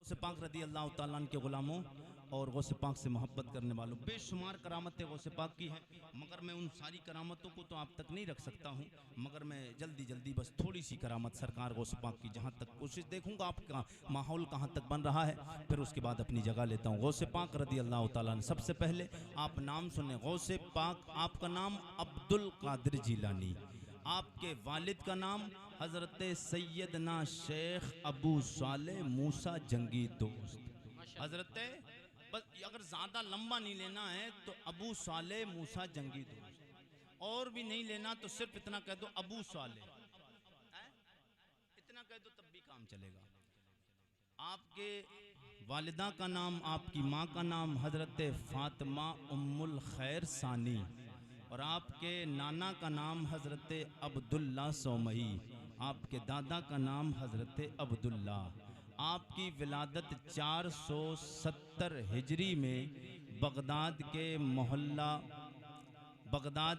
गौसे पाक रदी अल्लाह ताला के ग़ुलामों और गौसे पाक से मोहब्बत करने वालों, बेशुमार करामतें गौसे पाक की हैं, मगर मैं उन सारी करामतों को तो आप तक नहीं रख सकता हूँ। मगर मैं जल्दी बस थोड़ी सी करामत सरकार गौसे पाक की, जहाँ तक कोशिश देखूँगा आपका माहौल कहाँ तक बन रहा है, फिर उसके बाद अपनी जगह लेता हूँ। गौसे पाक रदी अल्लाह ताला ने, सबसे पहले आप नाम सुने, गौसे पाक, आपका नाम अब्दुल कादिर जीलानी, आपके वालिद का नाम हज़रत सैयदना शेख अबू साले मूसा जंगी दोस्त। हज़रत, बस अगर ज़्यादा लंबा नहीं लेना है तो अबू साले मूसा जंगी दोस्त, और भी नहीं लेना तो सिर्फ इतना कह दो अबू साले, इतना कह दो तब भी काम चलेगा। आपके वालिदा का नाम, आपकी माँ का नाम हज़रत फ़ातिमा उम्मुल खैर सानी, और आपके नाना का नाम हज़रत अब्दुल्ला सोमही, आपके दादा का नाम हज़रत अब्दुल्ला। आपकी विलादत 470 हिजरी में बगदाद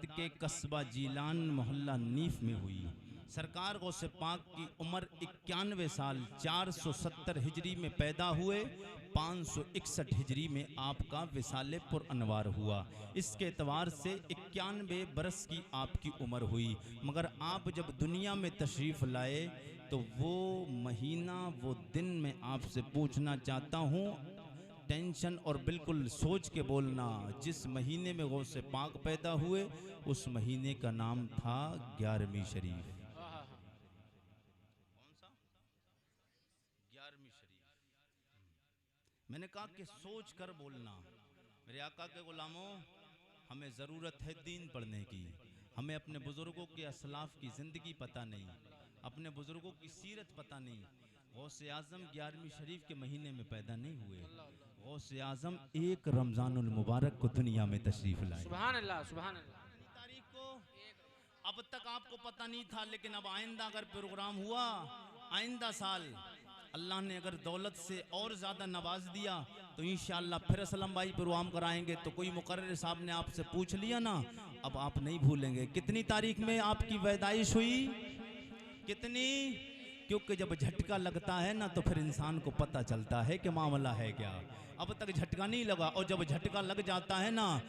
के कस्बा जीलान मोहल्ला नीफ में हुई। सरकार गौसे पाक की उम्र 91 साल, 470 हिजरी में पैदा हुए, 561 हिजरी में आपका विसाले पुर अनवार हुआ। इसके एतवार से 91 बरस की आपकी उम्र हुई। मगर आप जब दुनिया में तशरीफ़ लाए तो वो महीना, वो दिन मैं आपसे पूछना चाहता हूँ, टेंशन और बिल्कुल सोच के बोलना, जिस महीने में गौसे पाक पैदा हुए उस महीने का नाम था 11वीं शरीफ। कौन सा? 11वीं शरीफ। मैंने कहा कि सोच कर बोलना। मेरे आका के गुलामों, हमें ज़रूरत है दीन पढ़ने की। हमें अपने बुज़ुर्गों के असलाफ की ज़िंदगी पता नहीं, अपने बुज़ुर्गों की सीरत पता नहीं। गौसे आज़म 11वीं शरीफ के महीने में पैदा नहीं हुए। गौसे आज़म 1 रमज़ानुल मुबारक को दुनिया में तशरीफ़ लाए। सुभान अल्लाह, सुभान अल्लाह। तारीख को अब तक आपको पता नहीं था, लेकिन अब आइंदा अगर प्रोग्राम हुआ, आइंदा साल अल्लाह ने अगर दौलत से और ज़्यादा नवाज दिया तो इंशाअल्लाह फिर असलम भाई प्रोग्राम कराएंगे। तो कोई मुकर्रर साहब ने आपसे पूछ लिया ना, अब आप नहीं भूलेंगे कितनी तारीख में आपकी पैदाइश हुई, कितनी, क्योंकि जब झटका लगता है ना तो फिर इंसान को पता चलता है कि मामला है क्या। अब तक झटका नहीं लगा, और जब झटका लग जाता है ना,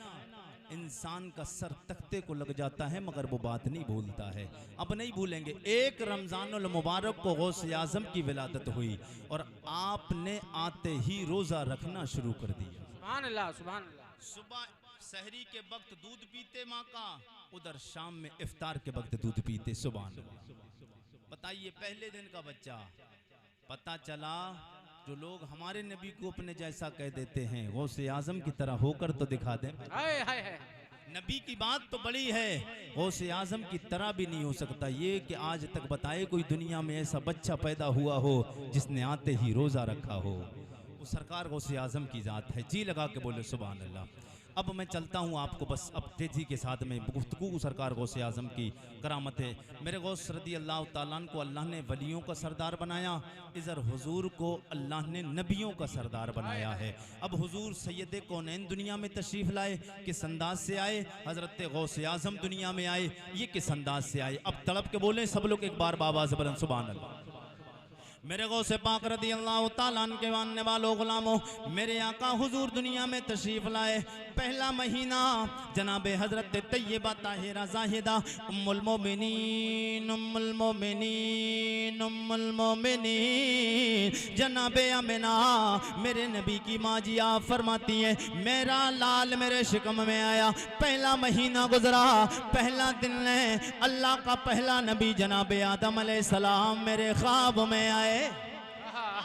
इंसान का सर तख्ते को लग जाता है, मगर वो बात नहीं भूलता है। अब नहीं भूलेंगे, 1 रमज़ानुल मुबारक को गौसे आज़म की विलादत हुई और आपने आते ही रोज़ा रखना शुरू कर दिया। सुभान अल्लाह, सुभान अल्लाह। सुबह सहरी के वक्त दूध पीते माँ का, उधर शाम में इफ्तार के वक्त दूध पीते। सुभान अल्लाह। बताइए, पहले दिन का बच्चा, पता चला जो लोग हमारे नबी को अपने जैसा कह देते हैं, गौसे आज़म की तरह होकर तो दिखा दें। हाय हाय हाय। नबी की बात तो बड़ी है, गौसे आज़म की तरह भी नहीं हो सकता ये कि आज तक बताए कोई दुनिया में ऐसा बच्चा पैदा हुआ हो जिसने आते ही रोज़ा रखा हो। वो सरकार गौसे आज़म की ज़ात है। जी लगा के बोले सुभान अल्लाह। अब मैं चलता हूँ आपको बस अब तेजी के साथ में गुफ्तगू सरकार गौसे आज़म की करामत है। मेरे गौस रदी अल्लाह ताला को अल्लाह ने वलियों का सरदार बनाया, इधर हुजूर को अल्लाह ने नबियों का सरदार बनाया है। अब हुजूर सैयद कौनैन दुनिया में तशरीफ़ लाए, किस अंदाज से आए? हज़रत गौसे आज़म दुनिया में आए, ये किस अंदाज से आए? अब तड़प के बोले सब लोग एक बार बाबा ज़बरन सुभान अल्लाह। मेरे गौसे पाक रदी अल्लाह ताला के मानने वालों गुलामों, मेरे आका हुजूर दुनिया में तशरीफ़ लाए, पहला महीना जनाबे हज़रत तैयबा ताहिरा ज़ाहिदा उम्मुल मोमिनीन जनाबे अमीना मेरे नबी की माँ जी आप फरमाती हैं, मेरा लाल मेरे शिकम में आया, पहला महीना गुजरा, पहला दिन है, अल्लाह का पहला नबी जनाबे आदम अलैहिस्सलाम मेरे ख्वाब में आए।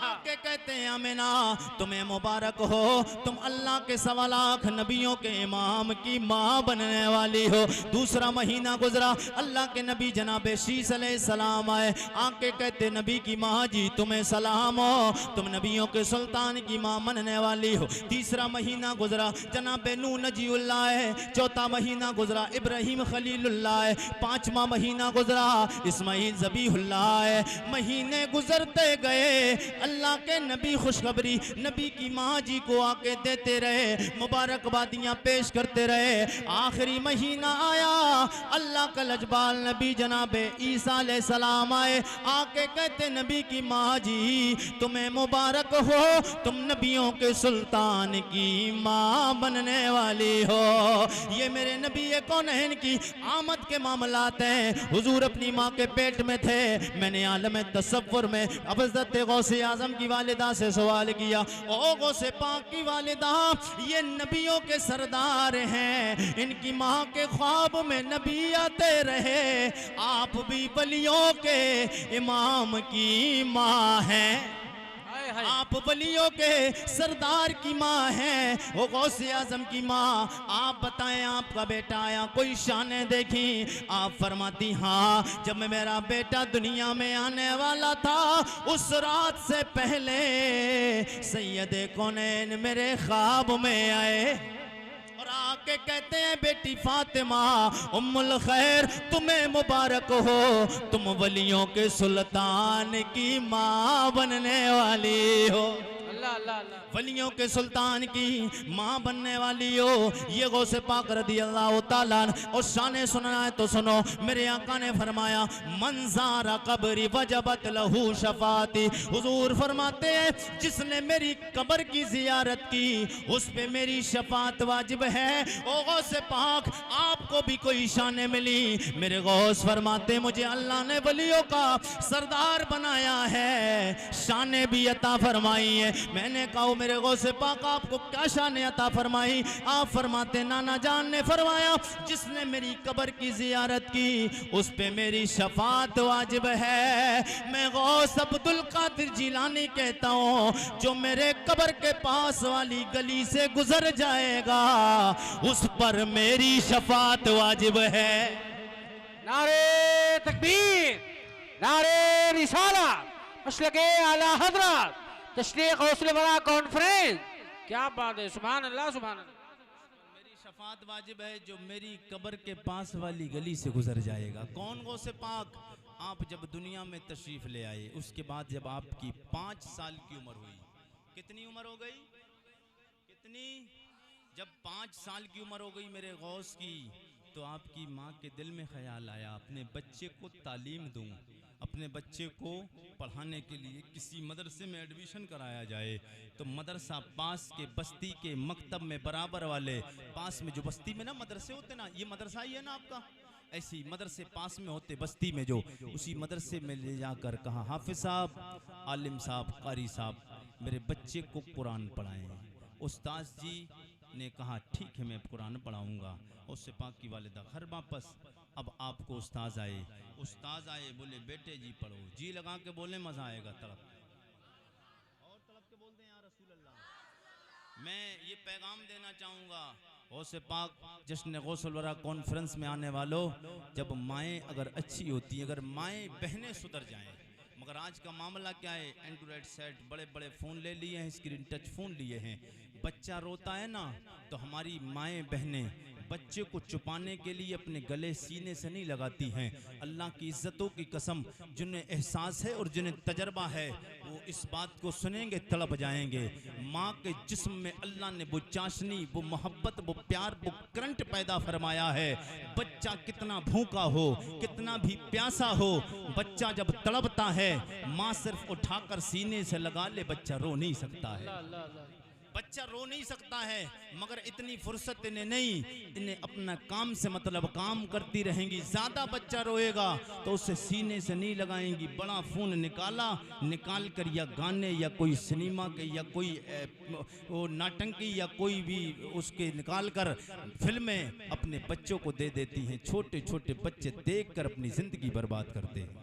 आके कहते हैं अमीना तुम्हें मुबारक हो, तुम अल्लाह के 1.25 लाख नबियों के इमाम की माँ बनने वाली हो। दूसरा महीना गुजरा, अल्लाह के नबी जनाबे शीस अलैहिस्सलाम आए, आके कहते नबी की माँ जी तुम्हें सलाम हो, तुम नबियों के सुल्तान की माँ बनने वाली हो। तीसरा महीना गुजरा, जनाबे नूह नजीउल्लाह है। चौथा महीना गुजरा, इब्राहिम खलीलुल्लाह है। 5वां महीना गुजरा, इस्माइल ज़बीहुल्लाह है। महीने गुजरते गए, अल्लाह आके नबी खुशखबरी नबी की माँ जी को आके देते रहे, मुबारकबादियाँ पेश करते रहे। आखिरी महीना आया, अल्लाह का लजबाल नबी जनाबे ईसा अलैहिस्सलाम आए, आके कहते नबी की माँ जी तुम्हें मुबारक हो, तुम नबियों के सुल्तान की माँ बनने वाली हो। ये मेरे नबी कौनैन की आमद के मामलात हैं। हुजूर अपनी माँ के पेट में थे। मैंने आलम तसव्वुर में हज़रत गौसे आज़म की वालिदा से सवाल किया, ओ गौसे पाक की वालिदा, ये नबियों के सरदार हैं, इनकी माँ के ख्वाब में नबी आते रहे, आप भी वलियों के इमाम की माँ हैं, आप वलियों के सरदार की माँ हैं, वो गौसे आज़म की माँ। आप बताएं आपका बेटा आया, कोई शाने देखी? आप फरमाती हाँ, जब मेरा बेटा दुनिया में आने वाला था उस रात से पहले सैयदे कौनैन मेरे ख्वाब में आए और आके कहते हैं बेटी फातिमा उम्मुल खैर तुम्हें मुबारक हो, तुम वलियों के सुल्तान की माँ बनने वाली हो। अल्लाह अल्लाह अल्लाह। वलियों के सुल्तान की माँ बनने वाली हो। ये गौसे पाक रदी अल्लाह ताला और शाने सुनना है तो सुनो। मेरे आका ने फरमाया मंजारा कब्री वजबत लहू शफाती। हुजूर फरमाते हैं जिसने मेरी कब्र की जियारत की उस पे मेरी शफात वाजिब है। ओ गौसे पाक आपको भी कोई शाने मिली? मेरे गौस फरमाते मुझे अल्लाह ने वलियों का सरदार बनाया है, शाने भी अता फरमाई है। मैंने कहा मेरे गौसे पाक आपको क्या शान अता फरमाई? आप फरमाते नाना जान ने फरमाया जिसने मेरी कब्र की जियारत की उस पे मेरी शफात वाजिब है। मैं गौस अब्दुल कादिर जिलानी कहता हूँ जो मेरे कब्र के पास वाली गली से गुजर जाएगा उस पर मेरी शफात वाजिब है। नारे तकबीर, नारे रिसाला, मसलके आला हजरत, तशरीक़ हौसले वाला कॉन्फ्रेंस। क्या बात है, सुभान अल्लाह सुभान अल्लाह। मेरी शफात वाजिब है जो मेरी कब्र के पास वाली गली से गुजर जाएगा। कौन गौसे पाक? आप जब दुनिया में तशरीफ ले आए उसके बाद जब आपकी 5 साल की उम्र हुई, कितनी उम्र हो गई? कितनी? जब 5 साल की उम्र हो गई मेरे गौस की तो आपकी माँ के दिल में ख्याल आया अपने बच्चे को तालीम दूं, अपने बच्चे को पढ़ाने के लिए किसी मदरसे में एडमिशन कराया जाए। तो मदरसा पास के बस्ती के मकतब में बराबर वाले पास में जो बस्ती में ना मदरसे होते ना, ये मदरसा ही है ना आपका, ऐसी मदरसे पास में होते बस्ती में जो, उसी मदरसे में ले जाकर कहा हाफिज साहब, आलिम साहब, कारी साहब मेरे बच्चे को कुरान पढ़ाएं। उस्ताद जी ने कहा ठीक है मैं कुरान पढ़ाऊँगा। उससे पाक की वालिदा घर वापस। अब आपको उस्ताद आए बोले बेटे जी पढ़ो, जी लगा के बोले मजा आएगा, तड़प और तड़प के बोलते हैं या रसूल अल्लाह। मैं ये पैगाम देना चाहूँगा गौसे पाक जश्न गौसल वरा कॉन्फ्रेंस में आने वालों, जब माएँ अगर अच्छी होती हैं, अगर माएँ बहनें सुधर जाएं, मगर आज का मामला क्या है, एंड्रॉयड सेट बड़े बड़े फ़ोन ले लिए हैं, स्क्रीन टच फ़ोन लिए हैं, बच्चा रोता है ना तो हमारी माएँ बहनें बच्चे को छुपाने के लिए अपने गले सीने से नहीं लगाती हैं। अल्लाह की इज्जतों की कसम, जिन्हें एहसास है और जिन्हें तजर्बा है वो इस बात को सुनेंगे तड़प जाएंगे। माँ के जिस्म में अल्लाह ने वो चाशनी, वो मोहब्बत, वो प्यार, वो करंट पैदा फरमाया है। बच्चा कितना भूखा हो, कितना भी प्यासा हो, बच्चा जब तड़पता है माँ सिर्फ उठाकर सीने से लगा ले, बच्चा रो नहीं सकता है, बच्चा रो नहीं सकता है। मगर इतनी फुर्सत इन्हें नहीं, इन्हें अपना काम से मतलब काम करती रहेंगी। ज़्यादा बच्चा रोएगा तो उसे सीने से नहीं लगाएंगी, बड़ा फ़ोन निकाल कर या गाने या कोई सिनेमा के या कोई वो नाटंकी या कोई भी उसके निकाल कर फिल्में अपने बच्चों को दे देती हैं। छोटे छोटे बच्चे देखकर अपनी ज़िंदगी बर्बाद करते हैं।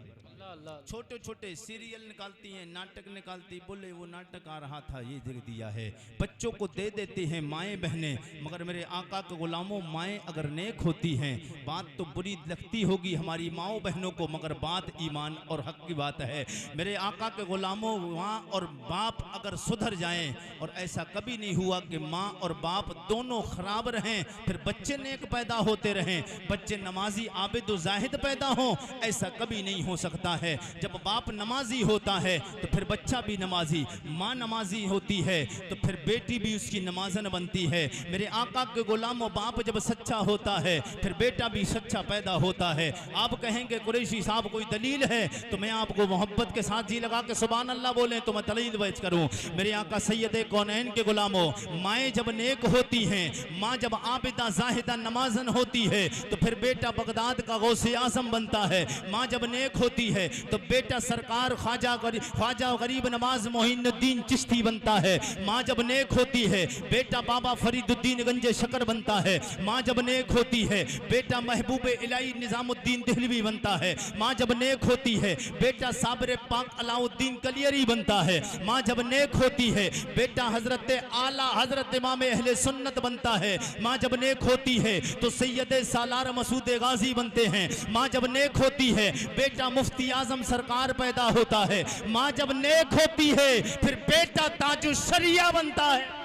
छोटे छोटे सीरियल निकालती हैं, नाटक निकालती, बोले वो नाटक आ रहा था ये देख दिया है, बच्चों को दे देती हैं माएँ बहनें। मगर मेरे आका के गुलामों, माएँ अगर नेक होती हैं, बात तो बुरी लगती होगी हमारी माओ बहनों को, मगर बात ईमान और हक की बात है। मेरे आका के गुलामों, माँ और बाप अगर सुधर जाएं, और ऐसा कभी नहीं हुआ कि माँ और बाप दोनों खराब रहें, फिर बच्चे नेक पैदा होते रहें, बच्चे नमाजी आबिद जाहिद पैदा हों, ऐसा कभी नहीं हो सकता है। जब बाप नमाजी होता है तो फिर बच्चा भी नमाजी, माँ नमाजी होती है तो फिर बेटी भी उसकी नमाजन बनती है। मेरे आका के गुलामों, बाप जब सच्चा होता है फिर बेटा भी सच्चा पैदा होता है। आप कहेंगे कुरैशी साहब कोई दलील है, तो मैं आपको मोहब्बत के साथ जी लगा के सुभान अल्लाह बोले तो मैं दलील पेश करूं। मेरे आका सैयदे कौनैन के गुलामों, माएँ जब नेक होती हैं, माँ जब आबिदा जाहिदा नमाजन होती है तो फिर बेटा बगदाद का गौसे आजम बनता है। माँ जब नेक होती है तो बेटा सरकार ख्वाजा गरीब नवाज मोहिनुद्दीन चिश्ती बनता है। माँ जब नेक होती है बेटा बाबा फरीदुद्दीन गंजे शकर बनता है। माँ जब नेक होती है बेटा महबूब इलाही निजामुद्दीन दिहलवी बनता है। माँ जब नेक होती है बेटा साबरे पाक अलाउद्दीन कलियरी बनता है। माँ जब नेक होती है बेटा हजरत आला हजरत इमाम अहले सुन्नत बनता है। माँ जब नेक होती है तो सैयद सालार मसूद गाजी बनते हैं। माँ जब नेक होती है बेटा मुफ्ती आजम सरकार पैदा होता है। माँ जब नेक होती है फिर बेटा ताजुश शरिया बनता है।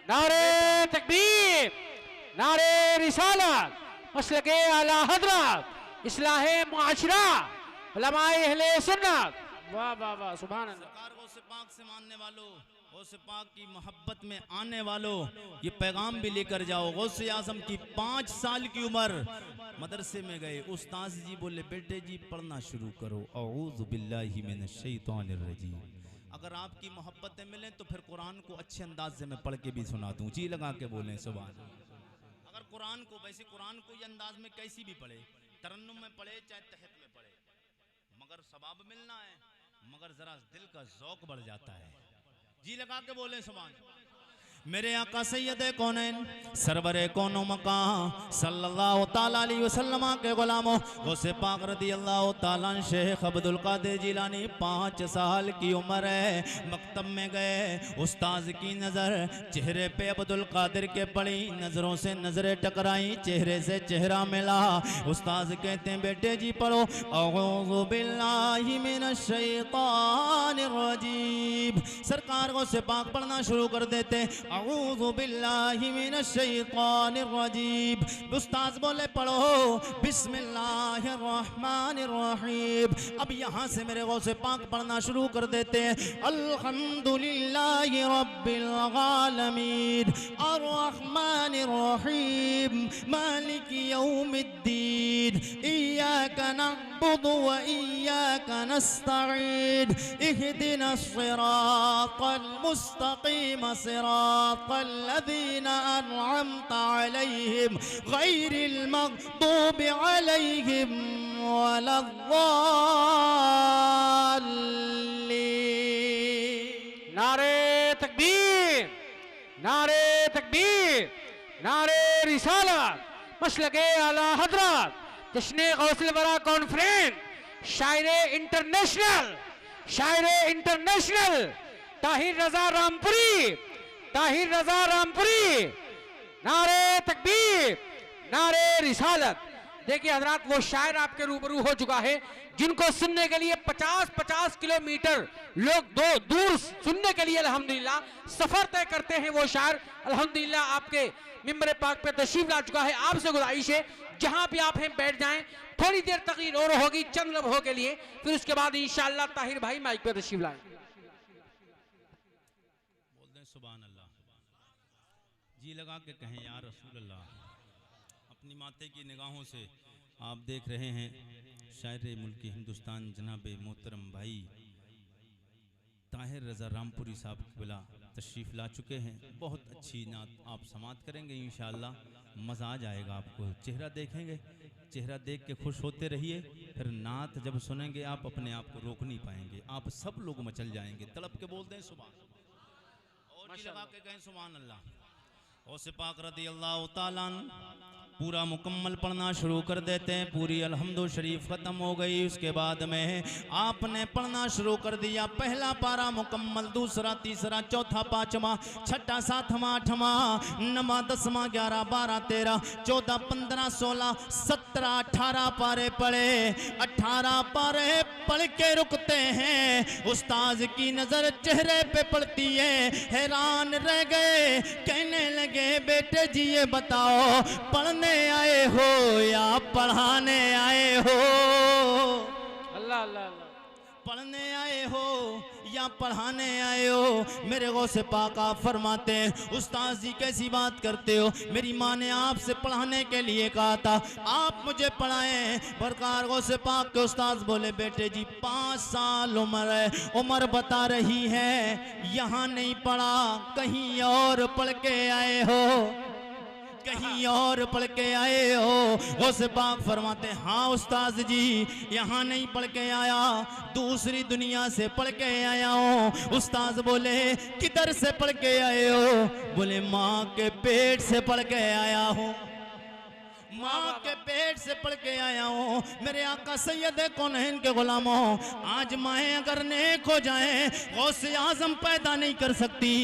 नारे तकबीर, नारे रिसालत, मसलके आला हजरत, इस्लाहे मुआशरा, उलमाए अहले सुन्नत। वाह वाह वाह, सुभान अल्लाह। सरकार गौसे पाक से मानने वालों, गौसे पाक की मोहब्बत में आने वालों, ये पैगाम भी लेकर जाओ। गौसे आजम की 5 साल की उम्र, मदरसे में गए, उस्ताद जी बोले बेटे जी पढ़ना शुरू करो, औज़ु बिल्लाहि मिनश शैतानिर रजीम। अगर आपकी मोहब्बतें मिलें तो फिर कुरान को अच्छे अंदाज से मैं पढ़ के भी सुना दूं। जी लगा के बोलें सुभान। अगर कुरान को, वैसे कुरान को ये अंदाज में कैसी भी पढ़े, तरन्नुम में पढ़े चाहे तहत में पढ़े, मगर सवाब मिलना है, मगर जरा दिल का ज़ौक बढ़ जाता है। जी लगा के बोले सुभान। मेरे आका सैयद कौनैन सरवरे कौनो मकां सल्लल्लाहु ताला अलैहि वसल्लम के गुलामों, गौसे पाक रदी अल्लाह ताला शेख अब्दुल कादिर जिलानी 5 साल की उम्र है। मकतब में गए, उस्ताद की नज़र चेहरे पे अब्दुल कादिर के पड़ी, नज़रों से नज़रें टकराई, चेहरे से चेहरा मिला। उस्ताद कहते हैं बेटे जी पढ़ो, औज़ु बिल्लाहि मिनश शैतानिर रजीम। सरकार गौसे पाक पढ़ना शुरू कर देते, अऊज़ु बिल्लाहि मिनश शैतानिर रजीम। उस्ताद बोले पढ़ो बिस्मिल्लाहिर रहमानिर रहीम। अब यहाँ से मेरे गौसे पाक पढ़ना शुरू कर देते हैं, अल्हम्दुलिल्लाहि रब्बिल आलमीन अर्रहमानिर रहीम मालिकि यौमिद्दीन इय्याका नअबुदु व इय्याका नस्तईन इहदिनस सिरातल मुस्तकीम सिरातल्लज़ीना अनअमता अलैहिम गैरिल मग़दूबि अलैहिम वलद्दाल्लीन। नारे तकबीर, नारे तकबीर, नारे रिसालत, मसलके आला हजरत, जश्न गौसुल वरा कॉन्फ्रेंस, शायरे इंटरनेशनल, शायरे इंटरनेशनल ताहिर रजा रामपुरी, ताहिर रजा रामपुरी। नारे तकबीर, नारे रिसालत। देखिए हजरात, वो शायर आपके रूबरू हो चुका है जिनको सुनने के लिए 50-50 किलोमीटर लोग दूर सुनने के लिए अल्हम्दुलिल्लाह सफर तय करते हैं। वो शायर अल्हम्दुलिल्लाह आपके मिंबर पाक पे तशरीफ ला चुका है। आपसे गुजारिश है जहां भी आप हैं बैठ जाएं, थोड़ी देर तकरीर और होगी चंद लम्हों के लिए, फिर उसके बाद इंशाअल्लाह ताहिर भाई माइक पे तशरीफ लाएं। सुभान अल्लाह। जी लगा के कहें या रसूल अल्लाह। अपनी माते की निगाहों से आप देख रहे हैं शायर मुल्क हिंदुस्तान जनाब मोहतरम भाई ताहिर रज़ा रामपुरी साहब बिला तशरीफ़ ला चुके हैं। बहुत अच्छी नात आप समात करेंगे इंशाअल्लाह, मज़ा आ जाएगा आपको। चेहरा देखेंगे, चेहरा देख के खुश होते रहिए, फिर नात जब सुनेंगे आप अपने आप को रोक नहीं पाएंगे, आप सब लोग मचल जाएंगे। तड़प के बोल दें सुभान, और जी लगा के कहें सुभान अल्लाह। गौसे पाक रदी अल्लाह ताला पूरा मुकम्मल पढ़ना शुरू कर देते हैं। पूरी अल्हम्दु शरीफ ख़त्म हो गई, उसके बाद में आपने पढ़ना शुरू कर दिया। पहला पारा मुकम्मल, दूसरा, तीसरा, चौथा, पाँचवा, छठा, सातवां, आठवां, नवा, 10वां, 11, 12, 13, 14, 15, 16, 17, 18 पारे पढ़े। 18 पारे पढ़ के रुकते हैं, उस्ताद की नजर चेहरे पे पड़ती है, हैरान रह गए, कहने लगे बेटे जी ये बताओ पढ़ने आए हो या पढ़ाने आए हो? अल्लाह अल्लाह अल्लाह। पढ़ने आए हो या पढ़ाने आए हो? मेरे गौसे पाक आप फरमाते हैं, उस्ताद जी कैसी बात करते हो, मेरी माँ ने आपसे पढ़ाने के लिए कहा था, आप मुझे पढ़ाएं। बरकार गौसे पाक के उस्ताद बोले बेटे जी 5 साल उम्र है, उम्र बता रही है, यहाँ नहीं पढ़ा कहीं और पढ़ के आए हो, कहीं और पढ़ के आए हो? गौसे पाक फरमाते हाँ उस्ताद जी यहाँ नहीं पढ़ के आया, दूसरी दुनिया से पढ़ के आया हूँ। उस्ताद बोले किधर से पढ़ के आए हो? बोले माँ के पेट से पढ़ के आया हूँ, माँ के पेट से पढ़ के आया हूँ। मेरे आका सैयद कौनैन के गुलामों, आज माएँ अगर नेक हो जाएं, गौसे आजम पैदा नहीं कर सकती,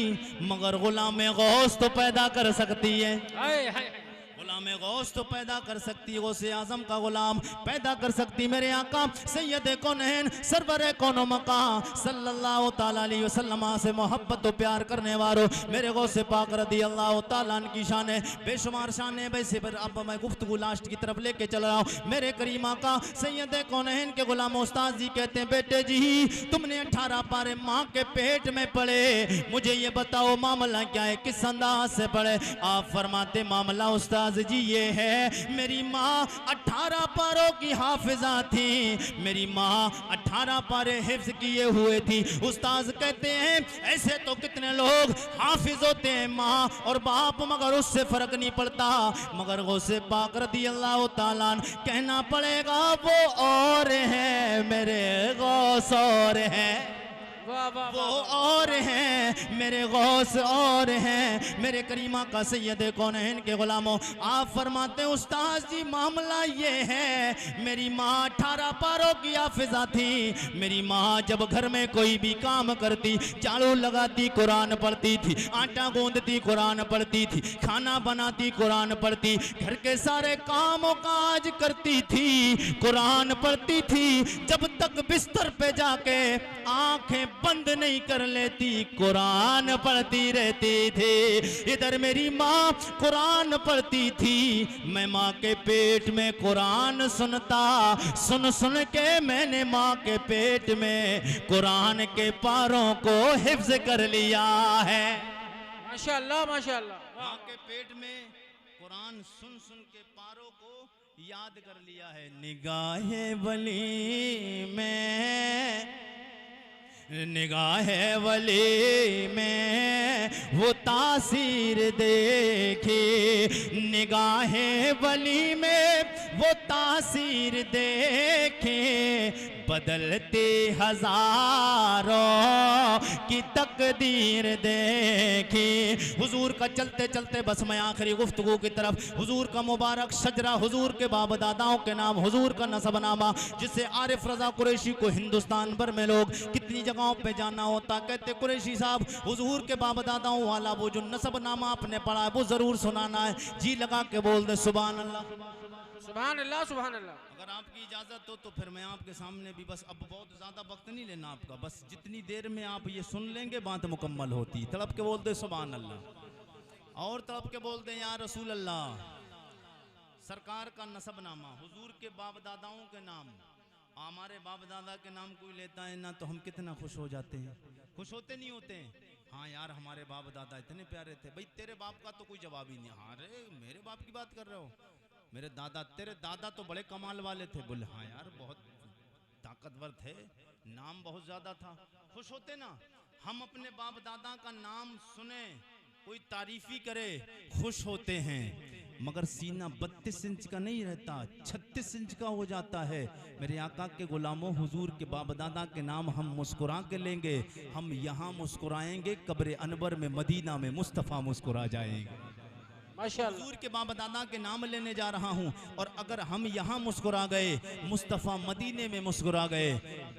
मगर गुलाम गौस तो पैदा कर सकती है। हाय हाय गुलाम गौस तो पैदा कर सकती है, गौसे आजम का गुलाम पैदा कर सकती। मेरे आका सैयद कौनैन सरवर कौनो मका सल्लल्लाहु ताला अलैहि वसल्लम से मोहब्बत तो प्यार करने वालों, मेरे गौसे पाक रदी अल्लाह ताला अन्हु की शान है बेशुमार शान है। वैसे पर अब मैं गुफ्तगू लास्ट की तरफ लेके चल रहा हूँ। मेरे करीम आका सैयद कौनैन के गुलाम उस्ताद जी कहते हैं बेटे जी तुमने 18 पारे माँ के पेट में पढ़े, मुझे ये बताओ मामला क्या है, किस अंदाज से पढ़े? आप फरमाते मामला उस्ताद जी ये है, मेरी माँ 18 पारों की हाफिजा थी, मेरी माँ 18 पारे हिफ्ज किए हुए थी। उस्ताद कहते हैं ऐसे तो कितने लोग हाफिज होते हैं माँ और बाप, मगर उससे फर्क नहीं पड़ता, मगर गौसे पाक रदी अल्लाह ताला अन्हु कहना पड़ेगा वो और है, मेरे गौस और है, वाह वाह वो और हैं, मेरे गौस और हैं। मेरे करीमा का सैयद कौनैन के गुलामों, आप फरमाते हैं उस्ताद जी मामला ये है, मेरी माँ 18 पारों की हाफिजा थी, मेरी माँ जब घर में कोई भी काम करती, झाड़ू लगाती कुरान पढ़ती थी, आटा गूंदती कुरान पढ़ती थी, खाना बनाती कुरान पढ़ती, घर के सारे कामों काज करती थी, कुरान पढ़ती थी, जब तक बिस्तर पे जाके आंखें बंद नहीं कर लेती कुरान पढ़ती रहती थी। इधर मेरी माँ कुरान पढ़ती थी, मैं माँ के पेट में कुरान सुनता, सुन सुन के मैंने माँ के पेट में कुरान के पारों को हिफ्ज कर लिया है। माशाअल्लाह माशाअल्लाह। माँ के पेट में कुरान सुन सुन के पारों को याद कर लिया है। निगाहे वली में, निगाहे वली में वो तासीर देखी, निगाहे वली में वो तासीर देखे, बदलते हजारों की तकदीर देखी। हुजूर का चलते चलते बस मैं आखिरी गुफ्तगू की तरफ, हुजूर का मुबारक शजरा, हुजूर के बाप दादाओं के नाम, हुजूर का नसबनामा, जिससे आरिफ रजा कुरैशी को हिंदुस्तान भर में लोग कितनी जगहों पे जाना होता, कहते कुरैशी साहब हुजूर के बाप दादाओं वाला वो जो नसबनामा आपने पढ़ा है वो जरूर सुनाना है। जी लगा के बोल दे सुभान अल्लाह सुभान अल्लाह सुभान अल्लाह। अगर आपकी इजाजत हो तो फिर मैं आपके सामने भी, बस अब बहुत ज्यादा वक्त नहीं लेना आपका, बस जितनी देर में आप ये सुन लेंगे बात मुकम्मल होती। तड़प के बोल दे सुभान अल्लाह और तड़प के बोल दे या रसूल अल्लाह। सरकार का नसबनामा, हुजूर के बाप दादाओं के नाम, हमारे बाप दादा के नाम कोई लेता है ना तो हम कितना खुश हो जाते हैं, खुश होते नहीं होते हैं? हाँ यार हमारे बाप दादा इतने प्यारे थे। भाई तेरे बाप का तो कोई जवाब ही नहीं। हाँ रे मेरे बाप की बात कर रहे हो, मेरे दादा, तेरे दादा तो बड़े कमाल वाले थे। बोले हाँ यार बहुत ताकतवर थे, नाम बहुत ज्यादा था। खुश होते ना? हम अपने बाप दादा का नाम सुने, कोई तारीफी करे, खुश होते हैं, मगर सीना 32 इंच का नहीं रहता, 36 इंच का हो जाता है। मेरे आका के गुलामों, हुजूर के बाप दादा के नाम हम मुस्कुरा के लेंगे, हम यहाँ मुस्कुराएंगे, कब्र अनवर में मदीना में मुस्तफ़ा मुस्कुरा जाएंगे। माशाअल्लाह। हुजूर के बाप दादा के नाम लेने जा रहा हूँ, और अगर हम यहाँ मुस्कुरा गए, मुस्तफ़ा मदीने में मुस्कुरा गए,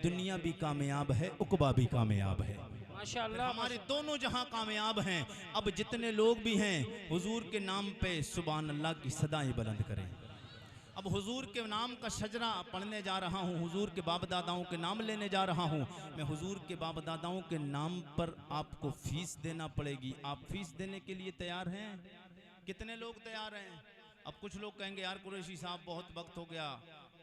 दुनिया भी कामयाब है, उक़बा भी कामयाब है, माशाअल्लाह। हमारे दोनों जहां कामयाब हैं। अब जितने लोग भी हैं हुजूर के नाम पे सुभान अल्लाह की सदाएं बुलंद करें, अब हुजूर के नाम का शजरा पढ़ने जा रहा हूँ, हुजूर के बाप दादाओं के नाम लेने जा रहा हूँ। मैं हुजूर के बाप दादाओं के नाम पर आपको फीस देना पड़ेगी। आप फीस देने के लिए तैयार हैं? कितने लोग तैयार हैं? अब कुछ लोग कहेंगे यार कुरैशी साहब बहुत वक्त हो गया,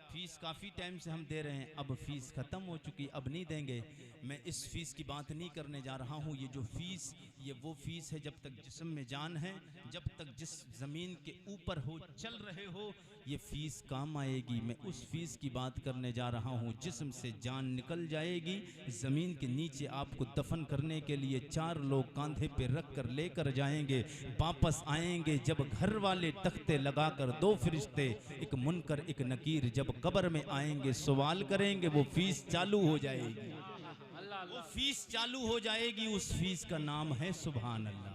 फीस काफ़ी टाइम से हम दे रहे हैं, अब फीस ख़त्म हो चुकी, अब नहीं देंगे। मैं इस फीस की बात नहीं करने जा रहा हूँ। ये जो फीस, ये वो फीस है जब तक जिस्म में जान है, जब तक जिस ज़मीन के ऊपर हो, चल रहे हो, ये फीस काम आएगी। मैं उस फीस की बात करने जा रहा हूँ। जिस्म से जान निकल जाएगी, ज़मीन के नीचे आपको दफन करने के लिए 4 लोग कांधे पे रख कर लेकर जाएंगे। वापस आएंगे जब घर वाले तख्ते लगाकर 2 फरिश्ते, एक मुनकर एक नकीर, जब कब्र में आएंगे सवाल करेंगे, वो फीस चालू हो जाएगी। वो फीस चालू हो जाएगी। उस फीस का नाम है सुभान अल्लाह।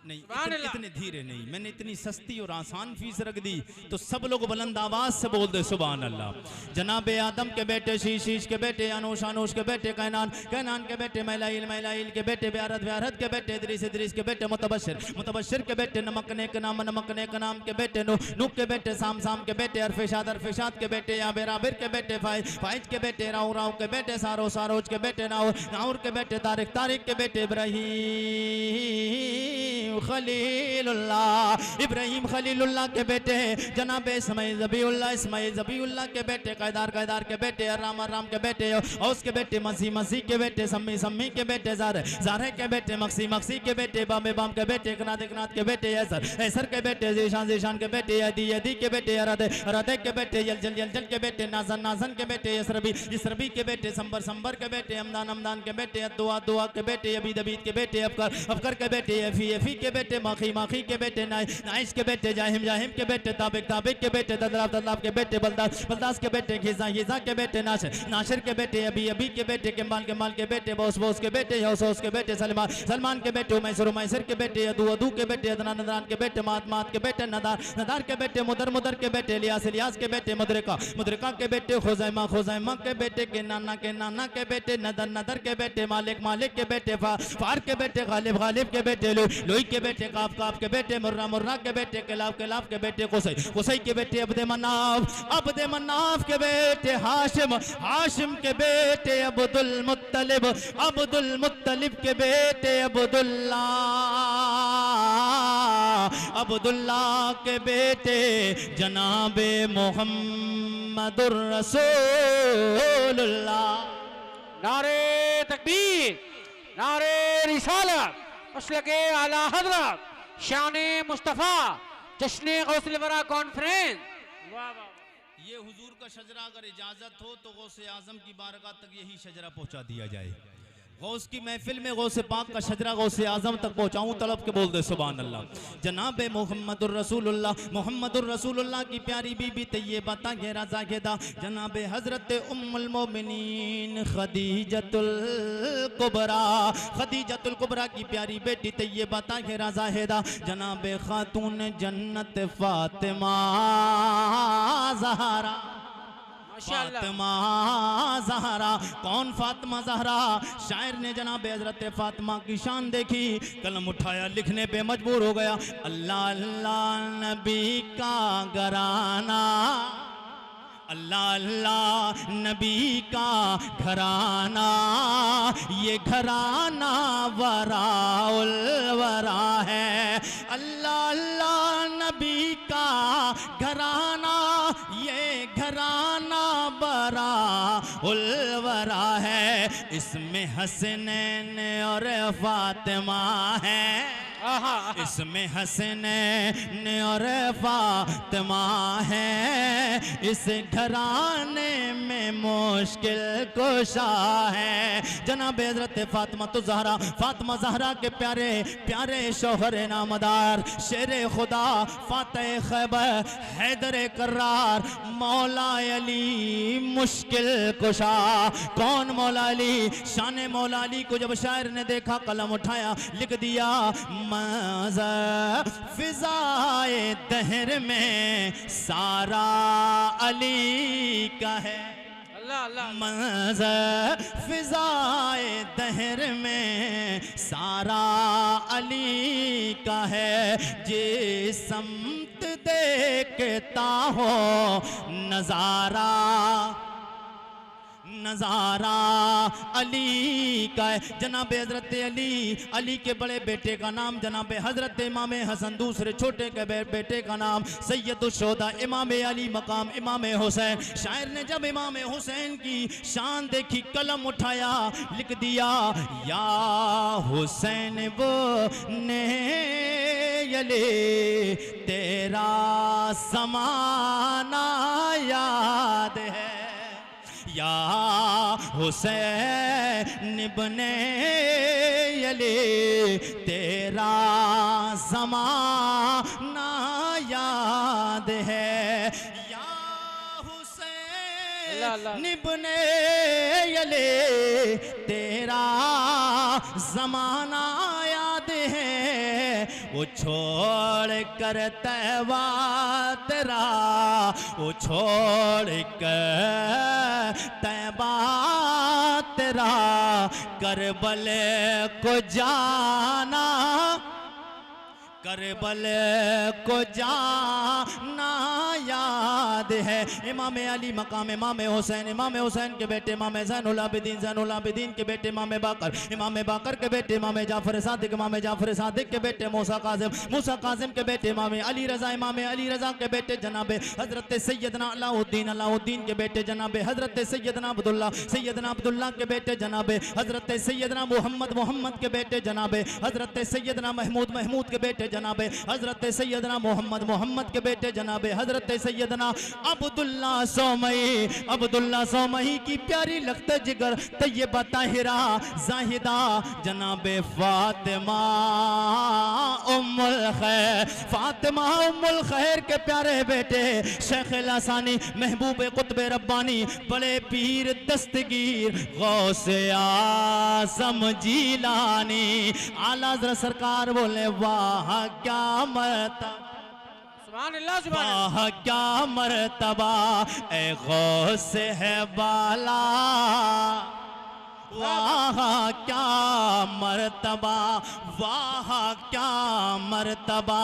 नहीं, इतने धीरे नहीं, मैंने इतनी सस्ती और आसान फीस रख दी तो सब लोग बुलंद आवाज से बोल दे सुभान अल्लाह। जनाबे आदम के बेटे शीश के बेटे अनूश के बेटे कैनान के बेटे मैलाइल के बेटे ब्यारत के बेटे इदरीस के बेटे मुतबश्शिर के बेटे नमकने के नाम के बेटे नूह के बेटे साम के बेटे अरफेशाद के बेटे याबिर के बेटे फाइज के बेटे राउ के बेटे सारोज के बेटे नाउर के बेटे तारिक के बेटे इब्राहिम खलीलुल्लाह के बेटे जनाब इस्माइल ज़बीउल्लाह के बेटे कैदार के बेटे अराम के बेटे और उसके बेटे मसीह के बेटे सम्मी के बेटे ज़ारे के बेटे मक्सी के बेटे बाम के बेटे कनात के बेटे ऐसर के बेटे ज़ीशान के बेटे यदी के बेटे अरदे के बेटे यलजल के बेटे नाजन के बेटे यसरबी के बेटे संबर के बेटे हमदान के बेटे दुआ के बेटे अबीद के बेटे अफकर के बेटे यफी के बेटे माखी के बेटे नाइश के बेटे जाहिम के बेटे ताबिक के बेटे ददलाब के बेटे बलदास के बेटे खिजा के बेटे नाशिर के बेटे अभी के बेटे केमाल के बेटे बोस के बेटे हौस के बेटे सलमान के बेटे मैसर के बेटे अदू के बेटे अदनान के बेटे मात के बेटे नदार के बेटे मुदर के बेटे इलियास के बेटे मुद्रिका के बेटे खुजैमा के बेटे के नाना के बेटे नदर के बेटे मालिक के बेटे फार के बेटे गालिब के बेटे लोई के बेटे काफ के बेटे मुर्रा के बेटे किलाब के बेटे कुसै के बेटे अब्दे मनाफ के बेटे हाशिम के बेटे अब्दुल मुत्तलिब के बेटे अब्दुल्लाह के बेटे जनाबे मोहम्मदुर रसूलुल्लाह। नारे तकबीर, नारे रिसालत, मसलके आला हज़रत, शाने मुस्तफ़ा, जश्ने गौसुल वरा कॉन्फ्रेंस। ये हुजूर का शजरा अगर इजाजत हो तो गौसे आजम की बारगाह तक यही शजरा पहुंचा दिया जाए। गौस की महफिल में गौसे पाक का शजरा गौसे आजम तक पहुंचाऊं, तलब के बोल दे सुभान अल्लाह। जनाबे मोहम्मदुर रसूलुल्लाह की प्यारी बीबी तैयबा ताहिरा ज़ाहिदा जनाबे हजरत उम्मुल मोमिनीन खदीजतुल कुबरा की प्यारी बेटी तैयबा ताहिरा ज़ाहिदा जनाबे खातून जन्नत फातिमा ज़हरा। फातिमा ज़हरा, कौन फातिमा ज़हरा? शायर ने जनाब हज़रत फातिमा की शान देखी, कलम उठाया, लिखने पे मजबूर हो गया। अल्लाह अल्लाह नबी का घराना, अल्लाह नबी का घराना, ये घराना वराउल वरा है। अल्लाह नबी का घराना, ये घराना वराउल वरा है। इसमें हसनैन और फातिमा है, इसमें हसनैन और फातिमा है। इस घराने में मुश्किल कुशा है। जनाब हज़रत फातिमा ज़हरा के प्यारे प्यारे शौहर नामदार शेरे खुदा फातह खैबर हैदर करार मौला अली मुश्किल कुशा। कौन मौला अली? शान मौला अली को जब शायर ने देखा, कलम उठाया, लिख दिया फिजाए दहर में सारा अली का है। अल्लाह अल्लाह अल्लाह मंज़र फिज़ाए दहर में सारा अली का है, जिस समत देखता हो नज़ारा नज़ारा अली का है। जनाब हजरत अली के बड़े बेटे का नाम जनाब हजरत इमाम हसन, दूसरे छोटे के बेटे का नाम सैयदुश्शोहदा इमाम अली मकाम इमाम हुसैन। शायर ने जब इमाम हुसैन की शान देखी, कलम उठाया, लिख दिया या हुसैन वो ने अली तेरा समाना याद है, या हुसैन इब्ने अली तेरा ज़माना याद है, या हुसैन इब्ने अली तेरा ज़माना याद है। वो छोड़ कर तैबा तेरा, वो छोड़ कर तैबा तेरा करबल को जाना, करबल को जाना याद है। इमाम अली मकाम इमाम हुसैन के बेटे इमाम ज़ैनुल आबिदीन के बेटे इमाम बाकर के बेटे इमाम जाफर सादिक के बेटे मूसा काज़िम के बेटे इमाम अली रज़ा के बेटे जनाब हज़रत सैयदना अलाउद्दीन के बेटे जनाब हज़रत सैयदना अब्दुल्ला के बेटे जनाब हज़रत सैयदना मोहम्मद के बेटे जनाब हज़रत सैयदना महमूद के बेटे जनाब हजरत सैयदना मोहम्मद के बेटे जनाब हजरत सैयदना अब्दुल्ला सोमई की प्यारी लगता जिगर तैयबा ताहिरा जाहिदा जनाब फातिमा उम्मुल खैर के प्यारे बेटे शेख लासानी महबूब कुतुब रब्बानी बड़े पीर दस्तगीर गौसे आज़म जीलानी आला हज़रत सरकार बोले वाह क्या मर्तबा, सुभान अल्लाह सुभान वाह क्या मर्तबा ए गौस है बाला, वाह क्या मर्तबा, वाह क्या मर्तबा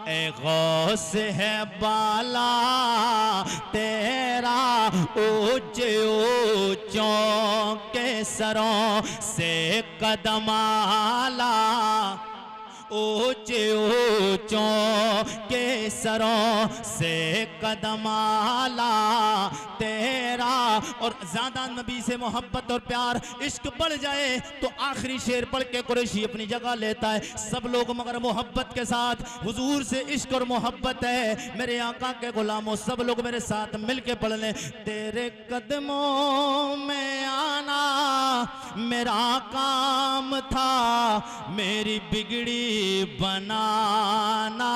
ए गौस है बाला तेरा, ऊंचे ऊंचों के सरों से कदम आला, ऊंचे ऊंचों के सरों से कदम आला तेरा। और ज़्यादा नबी से मोहब्बत और प्यार इश्क बढ़ जाए तो आखिरी शेर पढ़ के कुरैशी अपनी जगह लेता है। सब लोग मगर मोहब्बत के साथ हुजूर से इश्क और मोहब्बत है मेरे आका के गुलामों, सब लोग मेरे साथ मिल के पढ़ लें। तेरे कदमों में आना मेरा काम था, मेरी बिगड़ी बनाना,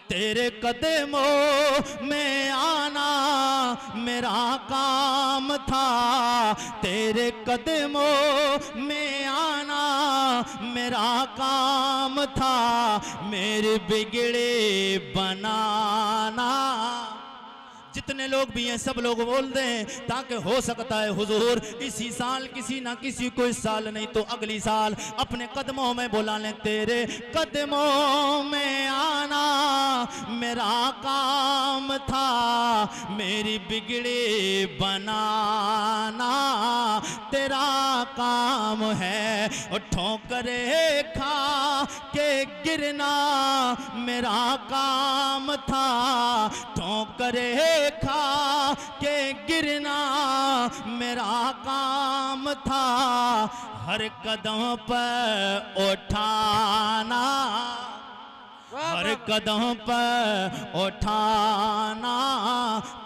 तेरे कदमों में आना मेरा काम था, तेरे कदमों में आना मेरा काम था, मेरी बिगड़ी बनाना। जितने लोग भी हैं सब लोग बोल दें ताकि हो सकता है हुजूर इसी साल किसी ना किसी को, इस साल नहीं तो अगली साल अपने कदमों में बुला लें। तेरे कदमों में आना मेरा काम था, मेरी बिगड़ी बनाना तेरा काम है, और ठोकरे खा के गिरना मेरा काम था, ठोकरे खा के गिरना मेरा काम था, हर कदम पर उठाना, हर कदम पर उठाना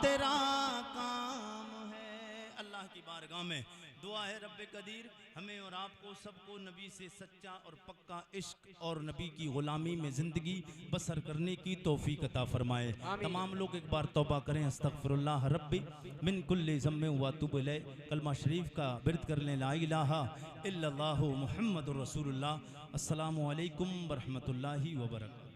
तेरा काम है। अल्लाह की बारगाह में दुआ है रब्बे कदीर हमें और आपको सबको नबी से सच्चा और पक्का इश्क और नबी की गुलामी में ज़िंदगी बसर करने की तौफीक अता फरमाए। तमाम लोग एक बार तौबा करें, अस्तगफिरुल्लाह रब्बी मिन कुल्लि ज़म्बिन व अतूबु इलैह, कलमा शरीफ का बिरद कर लें, ला इलाहा इल्लल्लाहु मुहम्मदुर रसूलुल्लाह। अस्सलामु अलैकुम व रहमतुल्लाहि व बरकातहू।